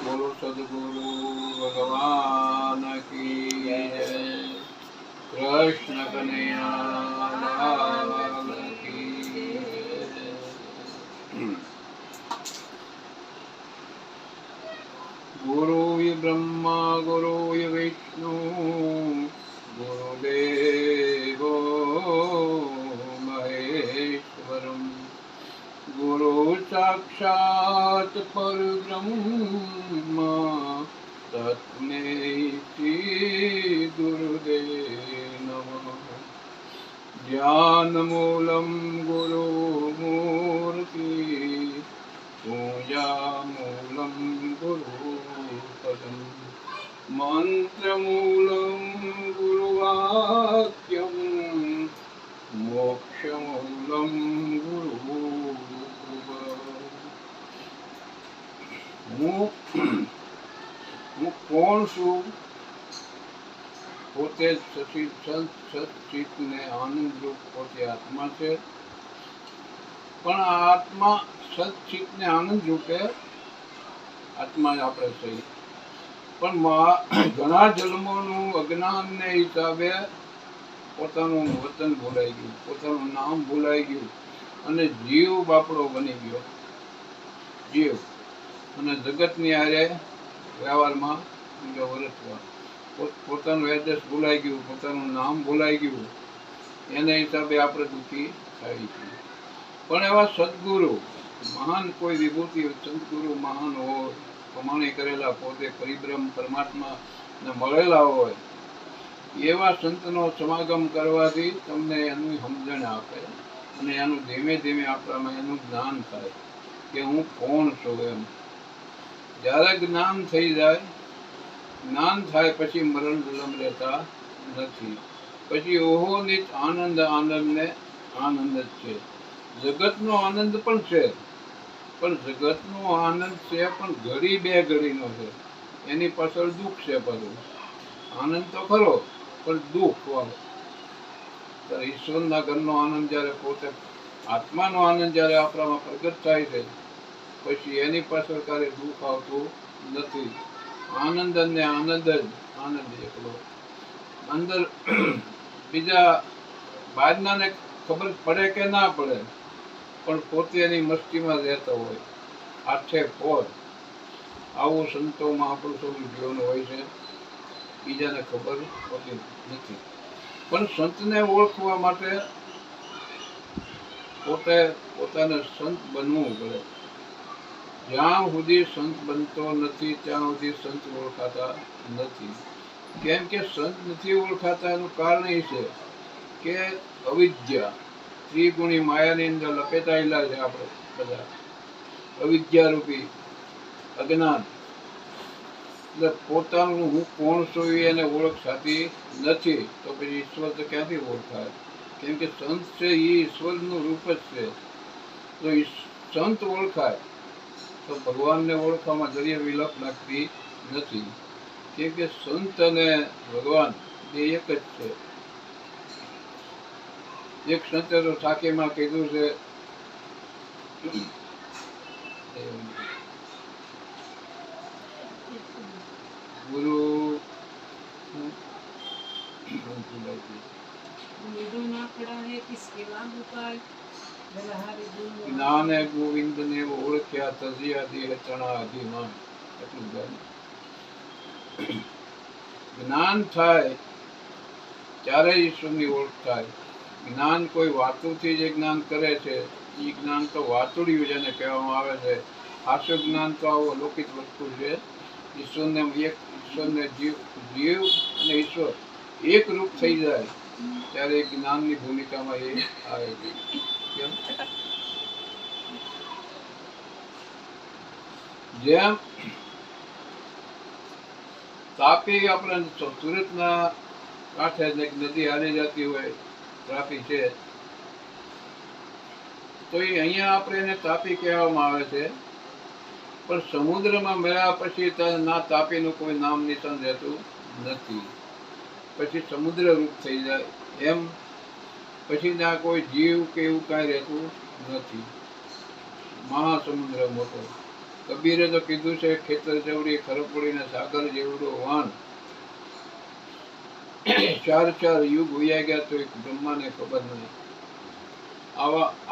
बोलो सदगुरु भगवान की जय। कृष्ण कन्हैया लाल की जय। गुरु ब्रह्मा गुरु विष्णु गुरुदेवो महेश्वरम् गुरु साक्षात् परब्रह्म तस्मै श्री गुरुदेव नमः। ज्ञानमूलं गुरुमूर्ति पूजामूलं गुरुपदम् मंत्रमूलं गुरुवाक्यं मोक्षमूलं હું કોણ છું? પોતે સચિત ને આનંદ રૂપ પોતે આત્મા છે, પણ આ આત્મા સચિત ને આનંદ રૂપે આત્મા આપણે સહી, પણ ઘણા જન્મોનું અજ્ઞાન ને હિસાબે પોતાનું વતન ભૂલાઈ ગયું, પોતાનું નામ ભૂલાઈ ગયું અને જીવ બાપડો બની ગયો. જીવ અને જગતની હારે વ્યવહારમાં વર્તવા, પોતાનું એડ્રેસ ભૂલાઈ ગયું, પોતાનું નામ ભૂલાઈ ગયું, એના હિસાબે આપણે દુઃખી થાય છે. પણ એવા સદગુરુ મહાન કોઈ વિભૂતિ સદગુરુ મહાન હોય, કમાણી કરેલા, પોતે પરિબ્રહ્મ પરમાત્મા ને મળેલા હોય, એવા સંતનો સમાગમ કરવાથી તમને એનું સમજણ આપે અને એનું ધીમે ધીમે આપણામાં એનું જ્ઞાન થાય કે હું કોણ છું એમ. જ્યારે જ્ઞાન થઈ જાય, જ્ઞાન થાય પછી મરણ જન્મ રહેતા નથી. પછી ઓહોનિત આનંદ, આનંદ ને આનંદ જ છે. જગતનો આનંદ પણ છે, પણ જગતનો આનંદ છે પણ ઘડી બે ઘડીનો છે, એની પાછળ દુઃખ છે. બધું આનંદ તો ખરો પણ દુઃખ વાળો. ત્યારે ઈશ્વરના ઘરનો આનંદ જ્યારે પોતે આત્માનો આનંદ જ્યારે આપણામાં પ્રગટ થાય છે, પછી એની પાછળ ક્યારે દુઃખ આવતું નથી. આનંદ અને આનંદ જ આનંદ એકલો. અંદર બીજા બહારનાને ખબર પડે કે ના પડે, પણ પોતે એની મસ્તીમાં રહેતો હોય આઠે પોર. આવું સંતો મહાપુરુષોનું જીવન હોય છે, બીજાને ખબર હોતી નથી. પણ સંતને ઓળખવા માટે પોતે પોતાને સંત બનવું પડે. જ્યાં સુધી સંત બનતો નથી ત્યાં સુધી સંત ઓળખાતા નથી. કેમ કે સંત નથી ઓળખાતા એનું કારણ એ છે કે અવિદ્યા, ત્રિગુણી માયાની અંદર લપેટાયેલા છે આપણે બધા. અવિદ્યા રૂપી અજ્ઞાન, એટલે પોતાનું હું કોણ છું એને ઓળખ સાથી નથી. તો પછી ઈશ્વર તો ક્યાંથી ઓળખાય? કેમ કે સંત છે એ ઈશ્વરનું રૂપ જ છે. તો સંત ઓળખાય તો ભગવાનને ઓળખવામાં જરીએ વિલપ લાગતી નથી. કેમ કે સંત અને ભગવાન એ એક જ છે. એક સંતે તો સાખીમાં કીધું છે, ગુરુ જ્ઞાને ગોવિંદ ને ઓળખ્યા તજિયા દેહ ચણા અધિમાન. એટલું જ્ઞાન થાય ત્યારે ઈશ્વરની ઓળખ થાય. જ્ઞાન કોઈ વાતુથી જે જ્ઞાન કરે છે એ જ્ઞાન તો વાતુડિયું જેને કહેવામાં આવે છે. આસુ જ્ઞાન તો આવો લૌકિક વસ્તુ છે. ઈશ્વરને જીવ અને ઈશ્વર એક રૂપ થઈ જાય ત્યારે જ્ઞાનની ભૂમિકામાં એ આવે છે. કેમ? જેમ તાપી આપણે સુરતના કાંઠે નદી હાલી જતી હોય, તાપી છે, તો એ અહીંયા આપણે એને તાપી કહેવામાં આવે છે. પણ સમુદ્રમાં મળ્યા પછી ના તાપીનું કોઈ નામ નિશાન રહેતું નથી. પછી સમુદ્ર રૂપ થઈ જાય. એમ પછી ના કોઈ જીવ કે એવું કાંઈ રહેતું નથી. મહાસમુદ્ર મોટો. કબીરે તો કીધું છે, ખેતર જેવડી ખરપોડીને સાગર જેવડો વાન, 4 યુગ ઉયા ગયા તો એક બ્રહ્માને ખબર નહીં.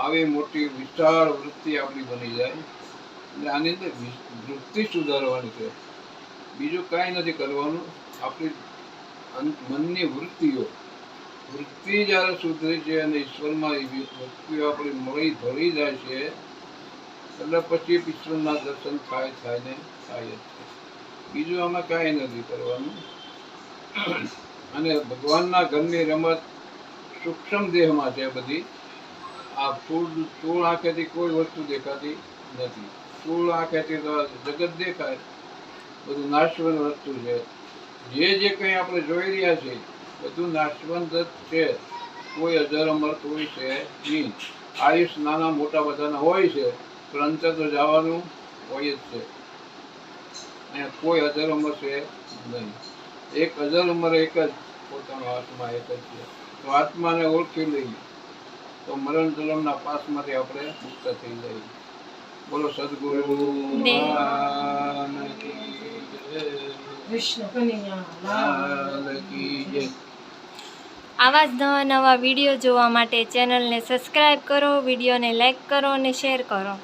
આવી મોટી વિશાળ વૃત્તિ આપણી બની જાય. એટલે આની અંદર વૃત્તિ સુધારવાની છે, બીજું કાંઈ નથી કરવાનું. આપણી મનની વૃત્તિ જ્યારે સુધરે છે અને ઈશ્વરમાં એ વૃત્તિઓ આપણી મળી ભળી જાય છે, એટલે પછી ઈશ્વરના દર્શન થાય ને થાય જ છે. બીજું આમાં કાંઈ નથી કરવાનું. અને ભગવાનના ઘરની રમત સૂક્ષ્મ દેહમાં છે બધી. આ સ્થૂળ આંખેથી કોઈ વસ્તુ દેખાતી નથી. સ્થૂળ આંખેથી તો જગત દેખાય, બધું નાશવંત વસ્તુ છે. જે કંઈ આપણે જોઈ રહ્યા છીએ બધું નાશવંત જ છે. કોઈ અજર અમર કોઈ છે નહીં. આયુષ નાના મોટા બધાના હોય છે, પણ અંતે તો જવાનું હોય જ છે. અહીંયા કોઈ અજર અમર છે નહીં. એક અજર અમર એક જ પોતાનો આત્મા એક જ છે. તો આત્માને ઓળખી લઈએ તો મરણ જન્મના પાસમાંથી આપણે મુક્ત થઈ જઈએ. બોલો સદગુરુ ભગવાન કી જય. કૃષ્ણ કનૈયા લાલ કી જય. આવા જ નવા વિડીયો જોવા માટે ચેનલને સબસ્ક્રાઈબ કરો, વિડીયોને લાઈક કરો અને શેર કરો.